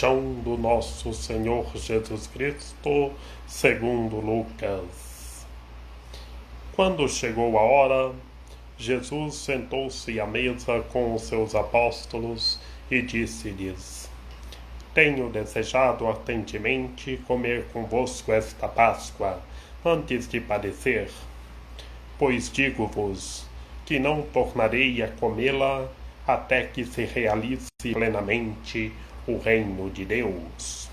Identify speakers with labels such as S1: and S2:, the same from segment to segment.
S1: paixão do nosso Senhor Jesus Cristo, segundo Lucas. Quando chegou a hora, Jesus sentou-se à mesa com os seus apóstolos e disse-lhes: Tenho desejado ardentemente comer convosco esta Páscoa, antes de padecer, pois digo-vos que não tornarei a comê-la até que se realize plenamente o reino de Deus.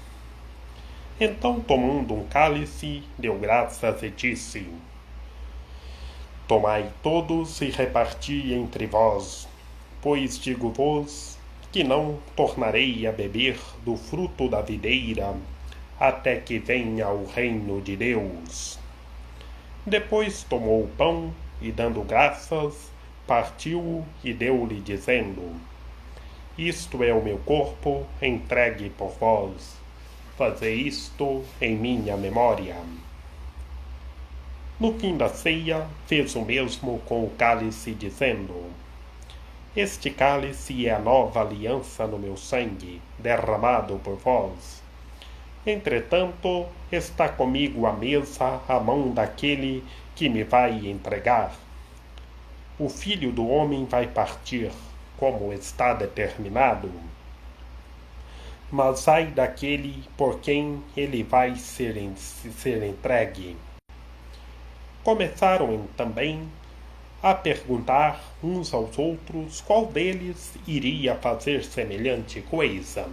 S1: Então, tomando um cálice, deu graças e disse: Tomai todos e reparti entre vós, pois digo-vos que não tornarei a beber do fruto da videira até que venha o reino de Deus. Depois tomou o pão e, dando graças, partiu-o e deu-lhe, dizendo: Isto é o meu corpo entregue por vós. Fazei isto em minha memória. No fim da ceia, fez o mesmo com o cálice, dizendo: Este cálice é a nova aliança no meu sangue, derramado por vós. Entretanto, está comigo à mesa a mão daquele que me vai entregar. O Filho do Homem vai partir, como está determinado. Mas ai daquele por quem ele vai ser entregue. Começaram também a perguntar uns aos outros qual deles iria fazer semelhante coisa.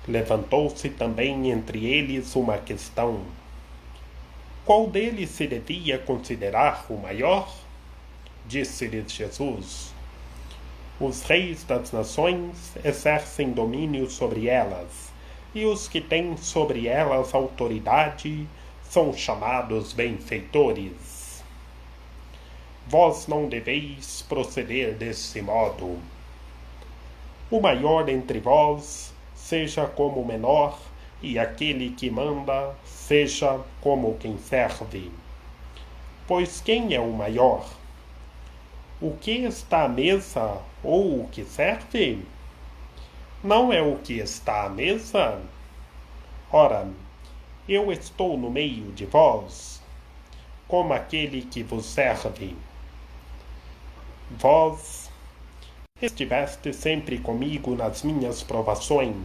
S1: Levantou-se também entre eles uma questão: qual deles se devia considerar o maior? Disse-lhes Jesus: Os reis das nações exercem domínio sobre elas, e os que têm sobre elas autoridade são chamados benfeitores. Vós não deveis proceder desse modo. O maior entre vós seja como o menor, e aquele que manda seja como quem serve. Pois quem é o maior? O que está à mesa ou o que serve? Não é o que está à mesa? Ora, eu estou no meio de vós, como aquele que vos serve. Vós estiveste sempre comigo nas minhas provações,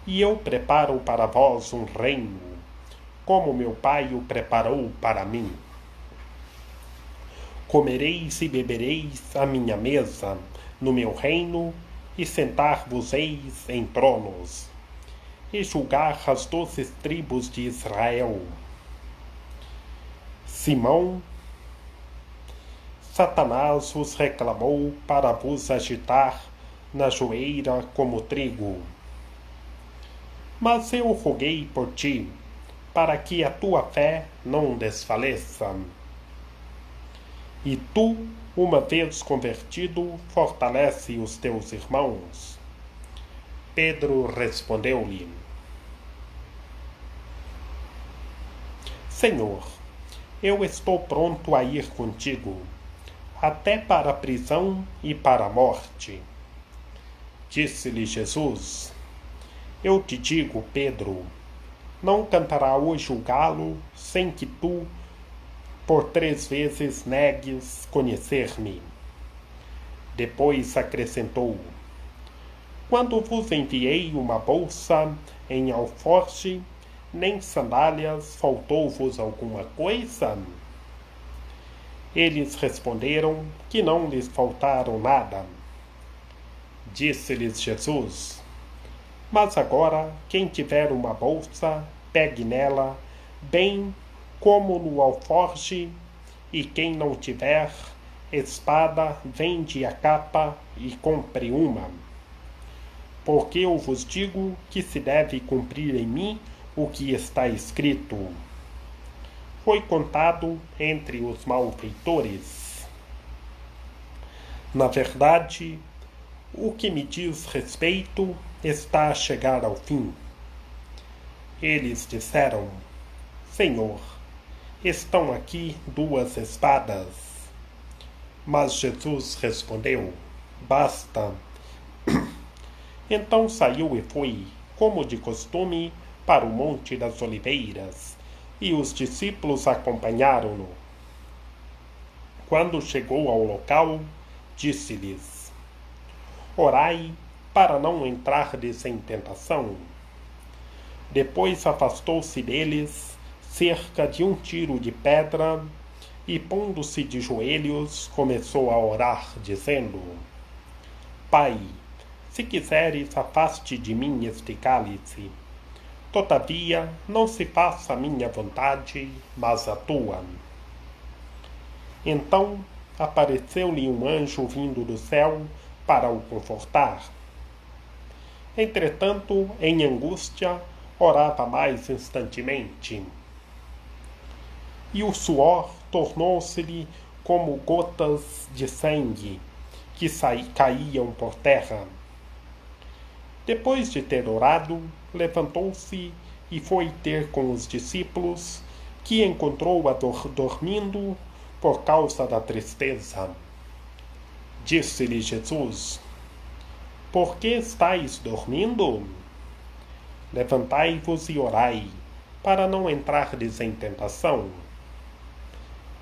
S1: e eu preparo para vós um reino, como meu Pai o preparou para mim. Comereis e bebereis à minha mesa, no meu reino, e sentar-vos-eis em tronos, e julgar as 12 tribos de Israel. Simão, Satanás vos reclamou para vos agitar na joeira como trigo. Mas eu roguei por ti, para que a tua fé não desfaleça. E tu, uma vez convertido, fortalece os teus irmãos. Pedro respondeu-lhe: Senhor, eu estou pronto a ir contigo, até para a prisão e para a morte. Disse-lhe Jesus: Eu te digo, Pedro, não cantará hoje o galo sem que tu por 3 vezes negues conhecer-me. Depois acrescentou: Quando vos enviei uma bolsa em alforje, nem sandálias, faltou-vos alguma coisa? Eles responderam que não lhes faltaram nada. Disse-lhes Jesus: Mas agora, quem tiver uma bolsa, pegue nela, bem como no alforje, e quem não tiver espada, vende a capa e compre uma. Porque eu vos digo que se deve cumprir em mim o que está escrito. Foi contado entre os malfeitores. Na verdade, o que me diz respeito está a chegar ao fim. Eles disseram: Senhor, estão aqui 2 espadas. Mas Jesus respondeu: Basta. Então saiu e foi, como de costume, para o Monte das Oliveiras, e os discípulos acompanharam-no. Quando chegou ao local, disse-lhes: Orai para não entrardes em tentação. Depois afastou-se deles cerca de 1 tiro de pedra e, pondo-se de joelhos, começou a orar, dizendo: Pai, se quiseres, afaste de mim este cálice. Todavia, não se faça a minha vontade, mas a tua. Então apareceu-lhe um anjo vindo do céu para o confortar. Entretanto, em angústia, orava mais instantemente. E o suor tornou-se-lhe como gotas de sangue que caíam por terra. Depois de ter orado, levantou-se e foi ter com os discípulos, que encontrou-a dormindo por causa da tristeza. Disse-lhe Jesus: Por que estáis dormindo? Levantai-vos e orai, para não entrardes em tentação.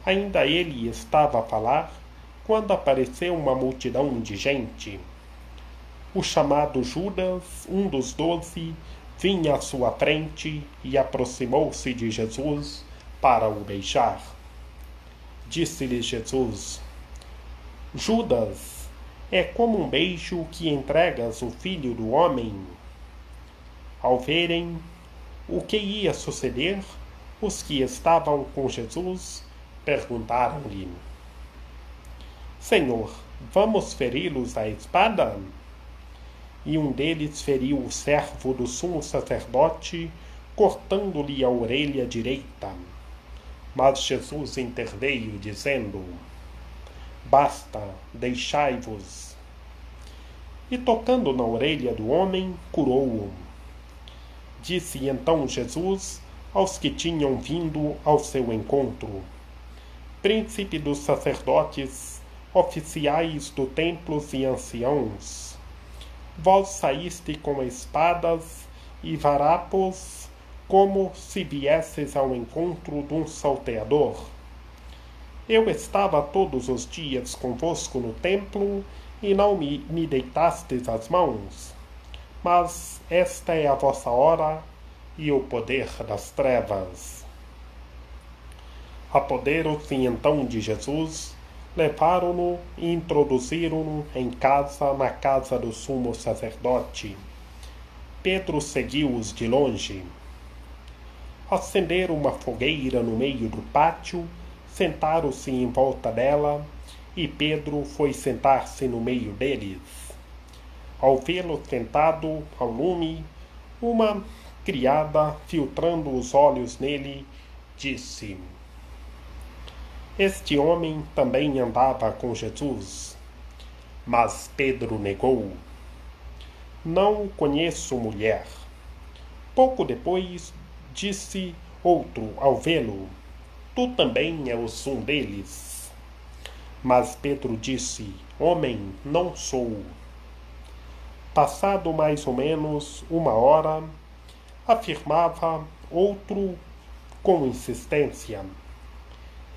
S1: Ainda ele estava a falar, quando apareceu uma multidão de gente. O chamado Judas, um dos 12, vinha à sua frente e aproximou-se de Jesus para o beijar. Disse-lhe Jesus: Judas, é como um beijo que entregas o Filho do Homem? Ao verem o que ia suceder, os que estavam com Jesus perguntaram-lhe: Senhor, vamos feri-los à espada? E um deles feriu o servo do sumo sacerdote, cortando-lhe a orelha direita. Mas Jesus interveio, dizendo: Basta, deixai-vos. E tocando na orelha do homem, curou-o. Disse então Jesus aos que tinham vindo ao seu encontro: Príncipe dos sacerdotes, oficiais do templo e anciãos, vós saíste com espadas e varapos, como se viesseis ao encontro de um salteador. Eu estava todos os dias convosco no templo, e não me deitastes as mãos. Mas esta é a vossa hora e o poder das trevas. Apoderam-se então de Jesus, levaram-no e introduziram-no em casa, na casa do sumo sacerdote. Pedro seguiu-os de longe. Acenderam uma fogueira no meio do pátio, sentaram-se em volta dela, e Pedro foi sentar-se no meio deles. Ao vê-lo sentado ao lume, uma criada, filtrando os olhos nele, disse: Este homem também andava com Jesus. Mas Pedro negou: Não o conheço, mulher. Pouco depois, disse outro ao vê-lo: Tu também és um deles. Mas Pedro disse: Homem, não sou. Passado mais ou menos 1 hora, afirmava outro com insistência: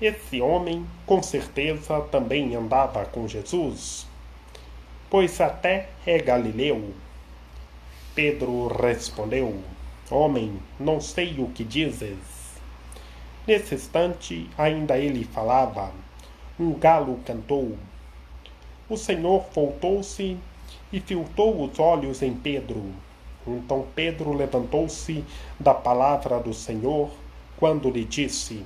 S1: Esse homem, com certeza, também andava com Jesus, pois até é galileu. Pedro respondeu: Homem, não sei o que dizes. Nesse instante, ainda ele falava, um galo cantou. O Senhor voltou-se e fitou os olhos em Pedro. Então Pedro levantou-se da palavra do Senhor, quando lhe disse: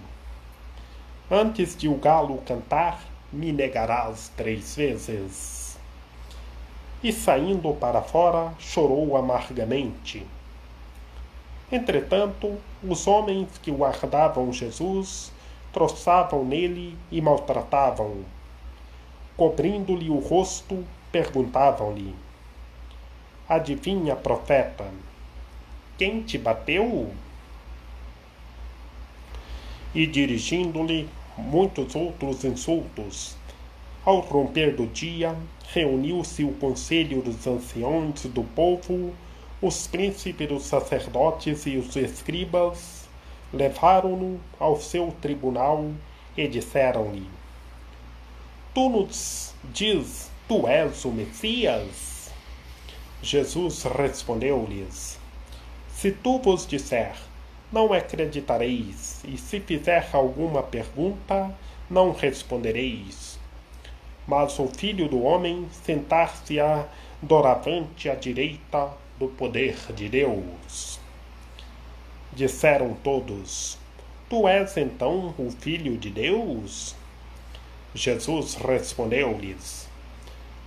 S1: Antes de o galo cantar, me negarás 3 vezes. E saindo para fora, chorou amargamente. Entretanto, os homens que guardavam Jesus troçavam nele e maltratavam-o. Cobrindo-lhe o rosto, perguntavam-lhe: Adivinha, profeta, quem te bateu? E dirigindo-lhe muitos outros insultos. Ao romper do dia, reuniu-se o conselho dos anciãos do povo, os príncipes dos sacerdotes e os escribas, levaram-no ao seu tribunal e disseram-lhe: Tu nos diz, tu és o Messias? Jesus respondeu-lhes: Se tu vos disser, não acreditareis, e se fizer alguma pergunta, não respondereis. Mas o Filho do Homem sentar-se-á doravante à direita do poder de Deus. Disseram todos: Tu és então o Filho de Deus? Jesus respondeu-lhes: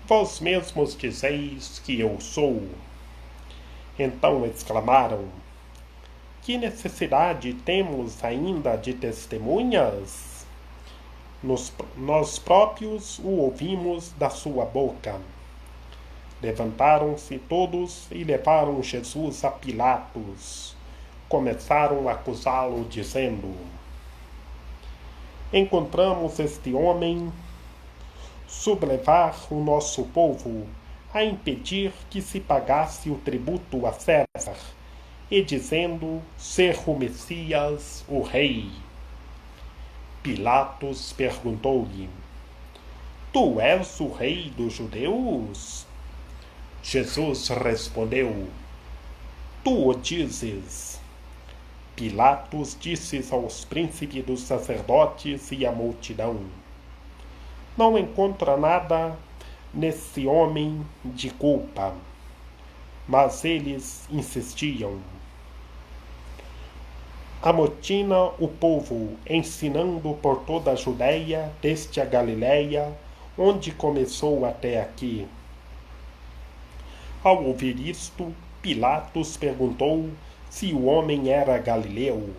S1: Vós mesmos dizeis que eu sou. Então exclamaram: Que necessidade temos ainda de testemunhas? Nós próprios o ouvimos da sua boca. Levantaram-se todos e levaram Jesus a Pilatos. Começaram a acusá-lo, dizendo: Encontramos este homem sublevar o nosso povo a impedir que se pagasse o tributo a César, e dizendo ser o Messias, o rei. Pilatos perguntou-lhe: Tu és o rei dos judeus? Jesus respondeu: Tu o dizes. Pilatos disse aos príncipes dos sacerdotes e à multidão: Não encontra nada nesse homem de culpa. Mas eles insistiam. Amotina o povo, ensinando por toda a Judéia, desde a Galiléia, onde começou até aqui. Ao ouvir isto, Pilatos perguntou se o homem era galileu.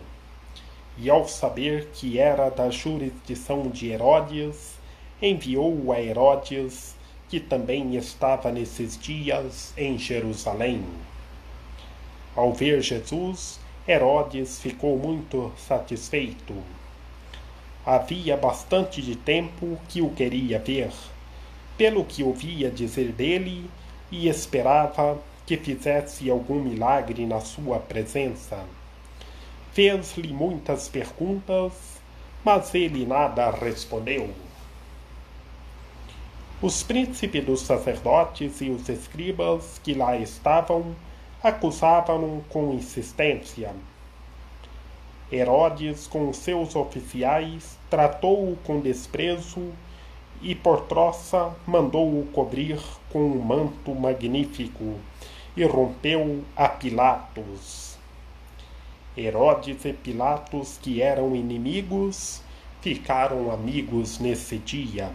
S1: E ao saber que era da jurisdição de Herodes, enviou-o a Herodes, que também estava nesses dias em Jerusalém. Ao ver Jesus, Herodes ficou muito satisfeito. Havia bastante de tempo que o queria ver, pelo que ouvia dizer dele, e esperava que fizesse algum milagre na sua presença. Fez-lhe muitas perguntas, mas ele nada respondeu. Os príncipes dos sacerdotes e os escribas que lá estavam acusavam-no com insistência. Herodes, com seus oficiais, tratou-o com desprezo e, por troça, mandou-o cobrir com um manto magnífico e rompeu a Pilatos. Herodes e Pilatos, que eram inimigos, ficaram amigos nesse dia.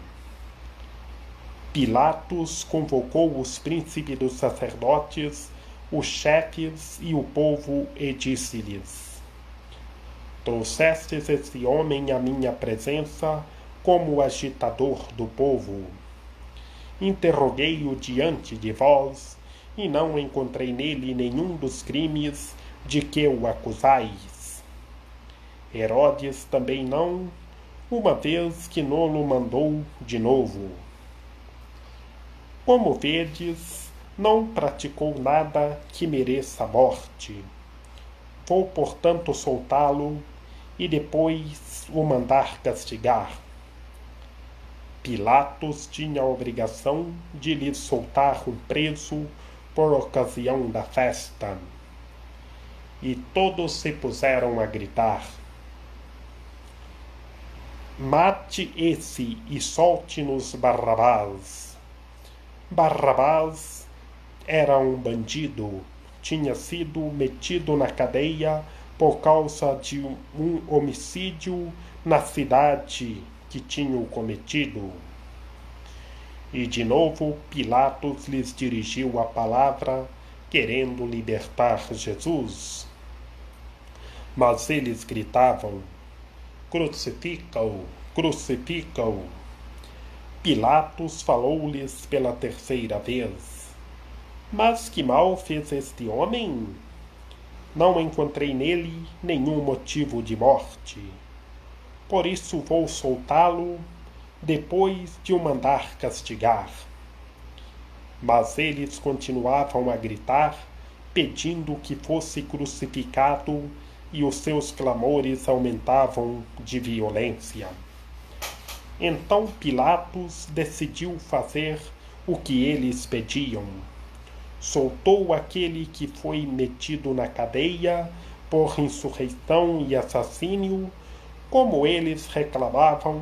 S1: Pilatos convocou os príncipes dos sacerdotes, os chefes e o povo e disse-lhes: Trouxestes esse homem à minha presença como agitador do povo. Interroguei-o diante de vós e não encontrei nele nenhum dos crimes de que o acusais. Herodes também não, uma vez que nolo mandou de novo. Como vedes, não praticou nada que mereça a morte. Vou, portanto, soltá-lo e depois o mandar castigar. Pilatos tinha a obrigação de lhe soltar um preso por ocasião da festa. E todos se puseram a gritar: Mate esse e solte-nos Barrabás. Barrabás era um bandido, tinha sido metido na cadeia por causa de um homicídio na cidade que tinham cometido. E de novo Pilatos lhes dirigiu a palavra, querendo libertar Jesus. Mas eles gritavam: Crucifica-o, crucifica-o. Pilatos falou-lhes pela terceira vez: Mas que mal fez este homem? Não encontrei nele nenhum motivo de morte. Por isso vou soltá-lo, depois de o mandar castigar. Mas eles continuavam a gritar, pedindo que fosse crucificado, e os seus clamores aumentavam de violência. Então Pilatos decidiu fazer o que eles pediam. Soltou aquele que foi metido na cadeia por insurreição e assassínio, como eles reclamavam,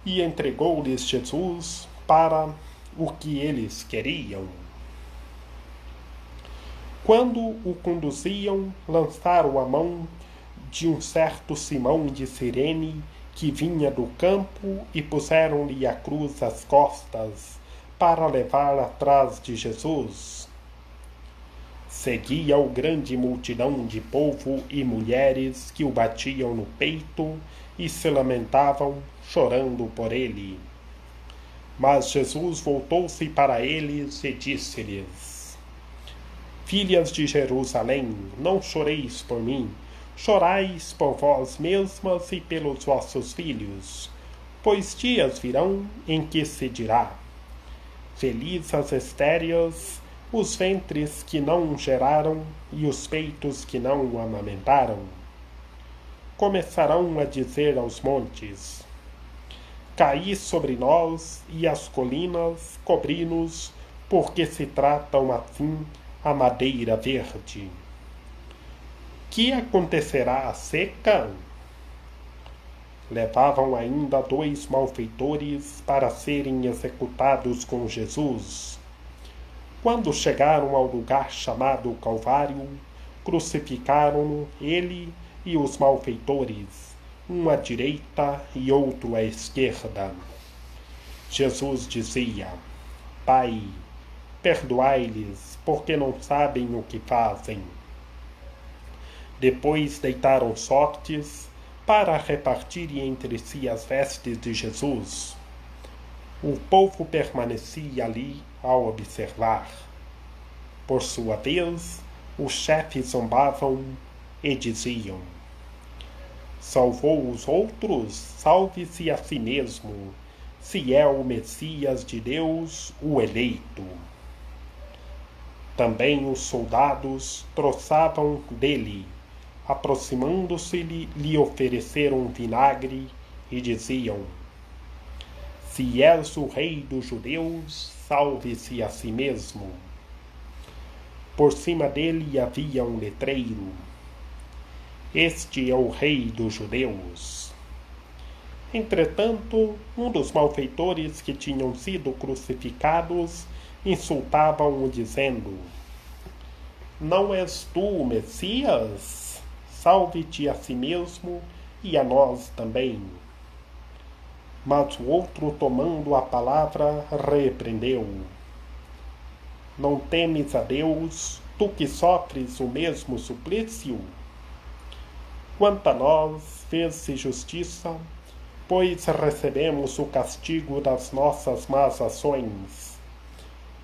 S1: e entregou-lhes Jesus para o que eles queriam. Quando o conduziam, lançaram a mão de um certo Simão de Cirene, que vinha do campo, e puseram-lhe a cruz às costas, para levar atrás de Jesus. Seguia-o grande multidão de povo e mulheres que o batiam no peito e se lamentavam, chorando por ele. Mas Jesus voltou-se para eles e disse-lhes: Filhas de Jerusalém, não choreis por mim, chorais por vós mesmas e pelos vossos filhos, pois dias virão em que se dirá: Felizes as estéreis, os ventres que não geraram e os peitos que não amamentaram. Começarão a dizer aos montes: Caí sobre nós, e as colinas cobri-nos, porque se tratam assim a madeira verde. Que acontecerá à seca? Levavam ainda 2 malfeitores para serem executados com Jesus. Quando chegaram ao lugar chamado Calvário, crucificaram-no, ele e os malfeitores, um à direita e outro à esquerda. Jesus dizia: Pai, perdoai-lhes, porque não sabem o que fazem. Depois deitaram sortes para repartirem entre si as vestes de Jesus. O povo permanecia ali a observar. Por sua vez, os chefes zombavam e diziam: Salvou os outros, salve-se a si mesmo, se é o Messias de Deus, o eleito. Também os soldados troçavam dele, aproximando-se-lhe, lhe ofereceram vinagre e diziam: Se és o rei dos judeus, salve-se a si mesmo. Por cima dele havia um letreiro: Este é o rei dos judeus. Entretanto, um dos malfeitores que tinham sido crucificados insultavam-o, dizendo: Não és tu o Messias? Salve-te a si mesmo e a nós também. Mas o outro, tomando a palavra, repreendeu-o: Não temes a Deus, tu que sofres o mesmo suplício? Quanto a nós, fez-se justiça, pois recebemos o castigo das nossas más ações.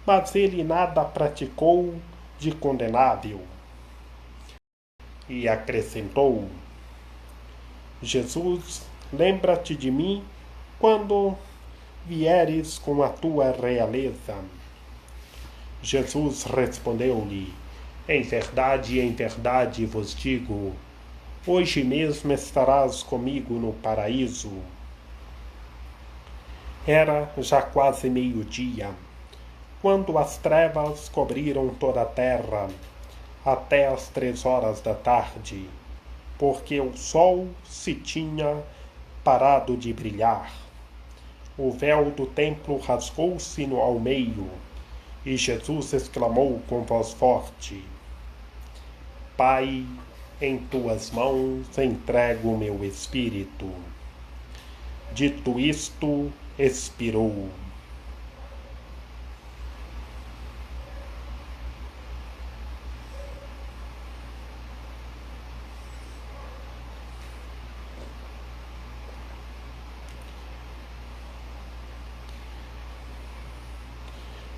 S1: Mas ele nada praticou de condenável. E acrescentou: Jesus, lembra-te de mim quando vieres com a tua realeza. Jesus respondeu-lhe: em verdade vos digo, hoje mesmo estarás comigo no paraíso. Era já quase meio-dia, quando as trevas cobriram toda a terra, até às 3 horas da tarde, porque o sol se tinha parado de brilhar. O véu do templo rasgou-se ao meio, e Jesus exclamou com voz forte: Pai, em tuas mãos entrego o meu espírito. Dito isto, expirou.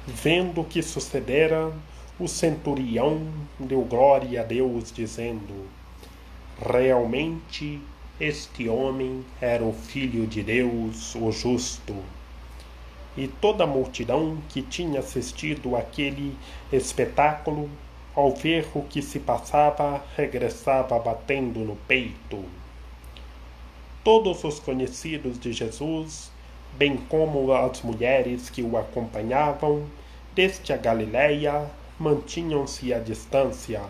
S1: Vendo o que sucedera, o centurião deu glória a Deus, dizendo: realmente este homem era o Filho de Deus, o justo. e toda a multidão que tinha assistido àquele espetáculo, ao ver o que se passava, regressava batendo no peito. Todos os conhecidos de Jesus, bem como as mulheres que o acompanhavam, desde a Galiléia, mantinham-se à distância,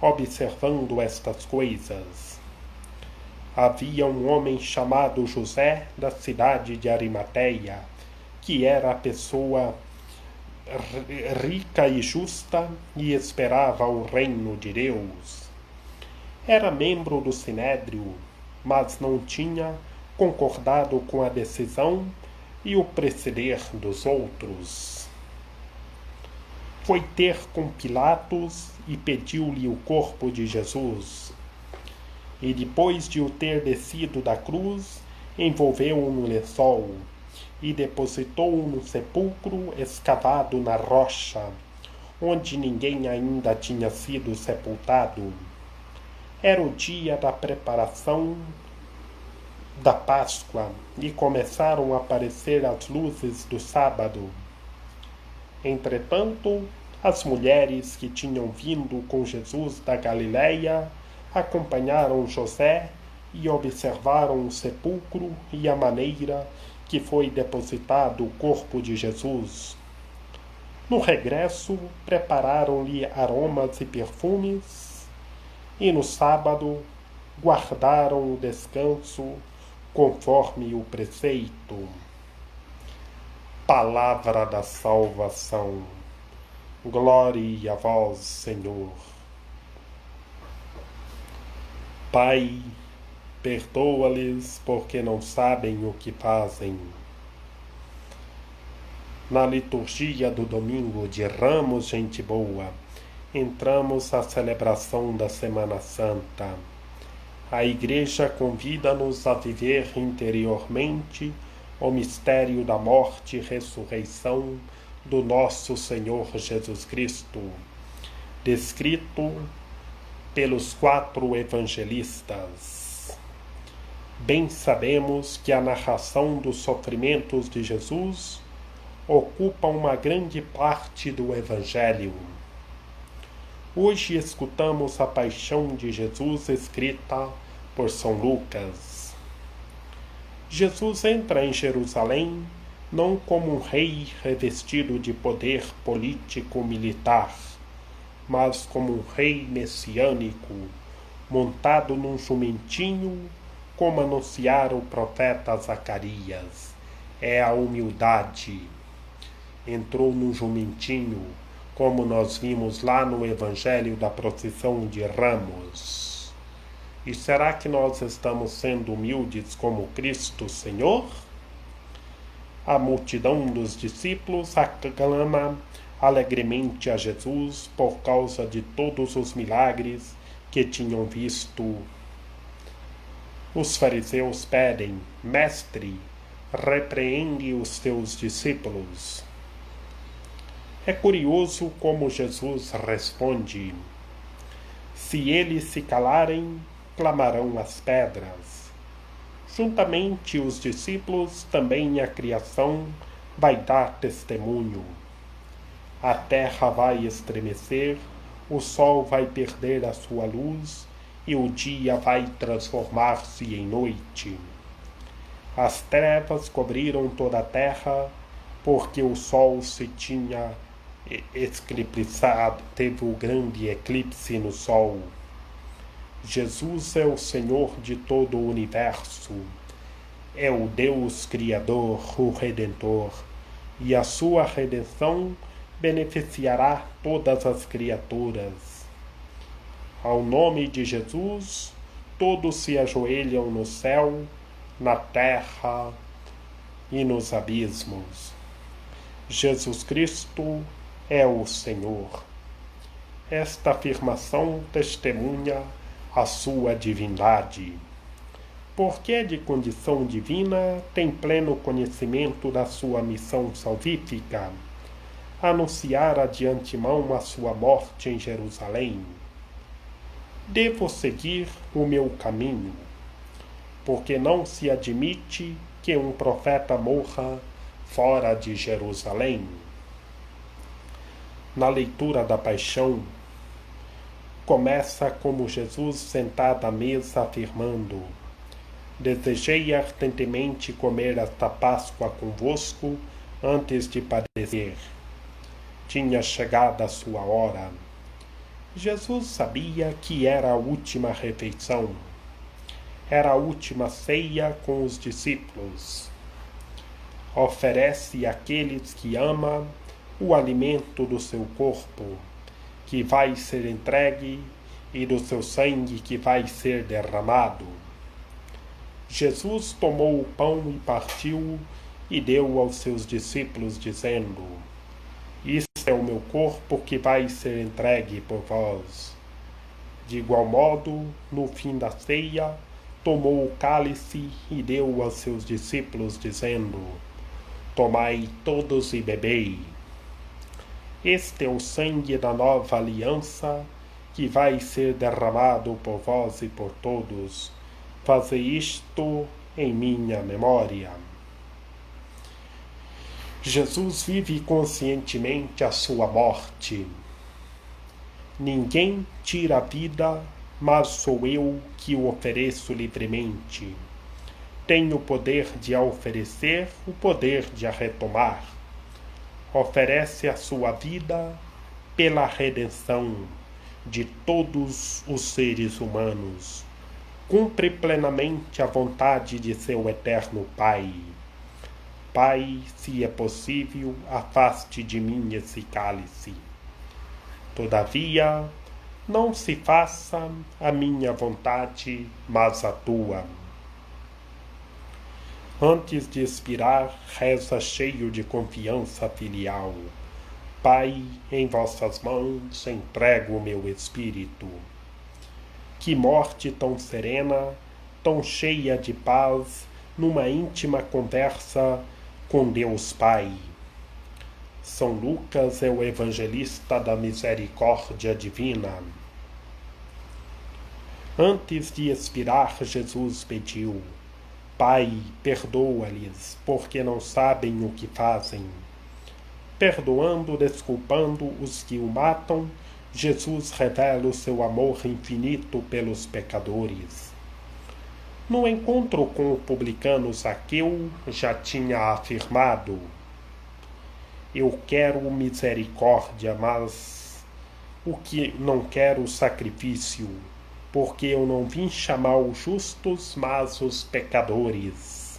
S1: observando estas coisas. Havia um homem chamado José, da cidade de Arimateia, que era a pessoa rica e justa e esperava o reino de Deus. Era membro do Sinédrio, mas não tinha concordado com a decisão e o proceder dos outros. Foi ter com Pilatos e pediu-lhe o corpo de Jesus. E depois de o ter descido da cruz, envolveu-o no lençol e depositou-o no sepulcro escavado na rocha, onde ninguém ainda tinha sido sepultado. Era o dia da preparação da Páscoa e começaram a aparecer as luzes do sábado. Entretanto, as mulheres que tinham vindo com Jesus da Galiléia acompanharam José e observaram o sepulcro e a maneira que foi depositado o corpo de Jesus. No regresso, prepararam-lhe aromas e perfumes, e no sábado guardaram o descanso conforme o preceito. Palavra da salvação. Glória a vós, Senhor. Pai, perdoa-lhes porque não sabem o que fazem. Na liturgia do domingo de Ramos, gente boa, entramos à celebração da Semana Santa. A Igreja convida-nos a viver interiormente o mistério da morte e ressurreição do nosso Senhor Jesus Cristo, descrito pelos 4 evangelistas. Bem sabemos que a narração dos sofrimentos de Jesus ocupa uma grande parte do Evangelho. Hoje escutamos a paixão de Jesus escrita por São Lucas. Jesus entra em Jerusalém não como um rei revestido de poder político-militar, mas como um rei messiânico, montado num jumentinho, como anunciara o profeta Zacarias. É a humildade. Entrou num jumentinho, como nós vimos lá no Evangelho da procissão de Ramos. E será que nós estamos sendo humildes como Cristo Senhor? A multidão dos discípulos aclama alegremente a Jesus por causa de todos os milagres que tinham visto. Os fariseus pedem: Mestre, repreende os teus discípulos. É curioso como Jesus responde: se eles se calarem, clamarão as pedras. Juntamente os discípulos, também a criação vai dar testemunho. A terra vai estremecer, o sol vai perder a sua luz e o dia vai transformar-se em noite. As trevas cobriram toda a terra, porque o sol se tinha eclipsado, teve o grande eclipse no sol. Jesus é o Senhor de todo o universo, é o Deus Criador, o Redentor, e a sua redenção beneficiará todas as criaturas. Ao nome de Jesus, todos se ajoelham no céu, na terra e nos abismos. Jesus Cristo é o Senhor. Esta afirmação testemunha a sua divindade. Porque é de condição divina, tem pleno conhecimento da sua missão salvífica, anunciara de antemão a sua morte em Jerusalém. Devo seguir o meu caminho, porque não se admite que um profeta morra fora de Jerusalém. Na leitura da Paixão, começa como Jesus sentado à mesa afirmando: desejei ardentemente comer esta Páscoa convosco antes de padecer. Tinha chegado a sua hora. Jesus sabia que era a última refeição. Era a última ceia com os discípulos. Oferece àqueles que ama o alimento do seu corpo, que vai ser entregue, e do seu sangue que vai ser derramado. Jesus tomou o pão e partiu e deu aos seus discípulos, dizendo: isto é o meu corpo que vai ser entregue por vós. De igual modo, no fim da ceia, tomou o cálice e deu aos seus discípulos, dizendo: tomai todos e bebei. Este é o sangue da nova aliança, que vai ser derramado por vós e por todos. Fazei isto em minha memória. Jesus vive conscientemente a sua morte. Ninguém tira a vida, mas sou eu que o ofereço livremente. Tenho o poder de a oferecer, o poder de a retomar. Oferece a sua vida pela redenção de todos os seres humanos. Cumpre plenamente a vontade de seu eterno Pai. Pai, se é possível, afaste de mim esse cálice. Todavia, não se faça a minha vontade, mas a tua. Antes de expirar, reza cheio de confiança filial: Pai, em vossas mãos entrego o meu espírito. Que morte tão serena, tão cheia de paz, numa íntima conversa com Deus Pai. São Lucas é o evangelista da misericórdia divina. Antes de expirar, Jesus pediu: Pai, perdoa-lhes, porque não sabem o que fazem. Perdoando, desculpando os que o matam, Jesus revela o seu amor infinito pelos pecadores. No encontro com o publicano Zaqueu, já tinha afirmado: eu quero misericórdia, mas o que não quero sacrifício, porque eu não vim chamar os justos, mas os pecadores.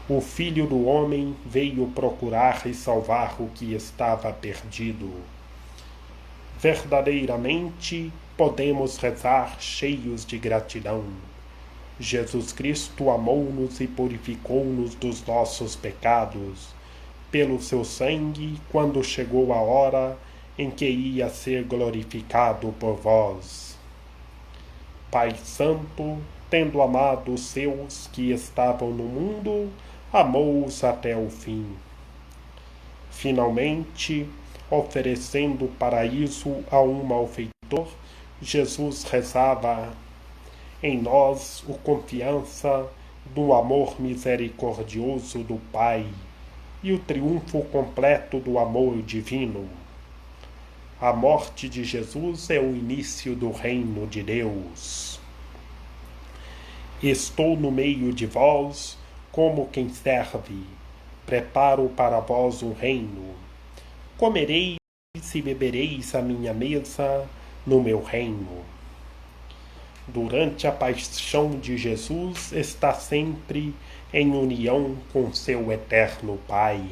S1: O Filho do Homem veio procurar e salvar o que estava perdido. Verdadeiramente, podemos rezar cheios de gratidão. Jesus Cristo amou-nos e purificou-nos dos nossos pecados, pelo seu sangue, quando chegou a hora em que ia ser glorificado por vós. Pai Santo, tendo amado os seus que estavam no mundo, amou-os até o fim. Finalmente, oferecendo o paraíso a um malfeitor, Jesus rezava em nós a confiança do amor misericordioso do Pai e o triunfo completo do amor divino. A morte de Jesus é o início do reino de Deus. Estou no meio de vós como quem serve. Preparo para vós um reino. Comereis e bebereis à minha mesa no meu reino. Durante a paixão de Jesus, está sempre em união com seu eterno Pai.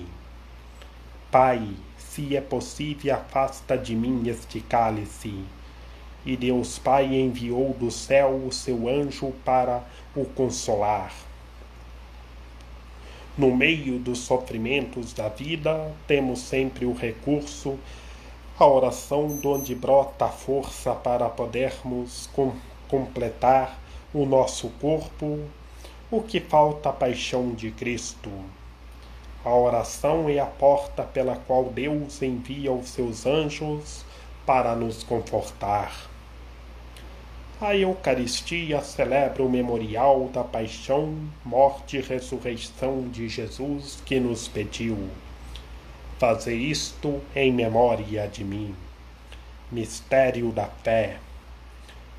S1: Pai, se é possível, afasta de mim este cálice. E Deus Pai enviou do céu o seu anjo para o consolar. No meio dos sofrimentos da vida, temos sempre o recurso à oração, onde brota a força para podermos completar o nosso corpo, o que falta à paixão de Cristo. A oração é a porta pela qual Deus envia os seus anjos para nos confortar. A Eucaristia celebra o memorial da paixão, morte e ressurreição de Jesus, que nos pediu: fazer isto em memória de mim. Mistério da fé.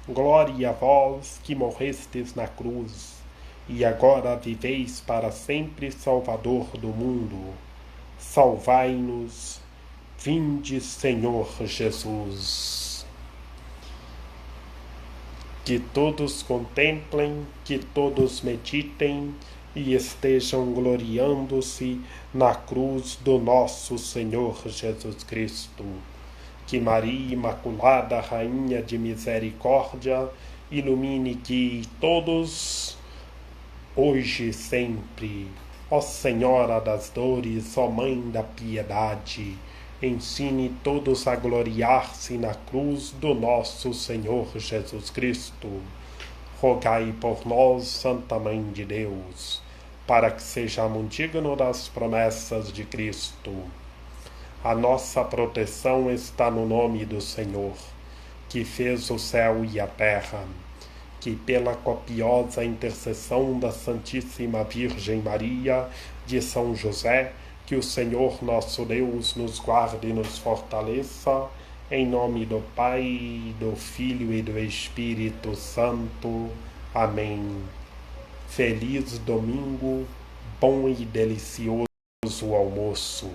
S1: Glória a vós que morrestes na cruz, e agora viveis para sempre, Salvador do mundo. Salvai-nos, vinde, Senhor Jesus. Que todos contemplem, que todos meditem e estejam gloriando-se na cruz do nosso Senhor Jesus Cristo. Que Maria Imaculada, Rainha de Misericórdia, ilumine e guie todos, hoje e sempre. Ó Senhora das Dores, ó Mãe da Piedade, ensine todos a gloriar-se na cruz do nosso Senhor Jesus Cristo. Rogai por nós, Santa Mãe de Deus, para que sejamos dignos das promessas de Cristo. A nossa proteção está no nome do Senhor, que fez o céu e a terra. Que pela copiosa intercessão da Santíssima Virgem Maria, de São José, que o Senhor nosso Deus nos guarde e nos fortaleça, em nome do Pai, do Filho e do Espírito Santo. Amém. Feliz domingo, bom e delicioso almoço.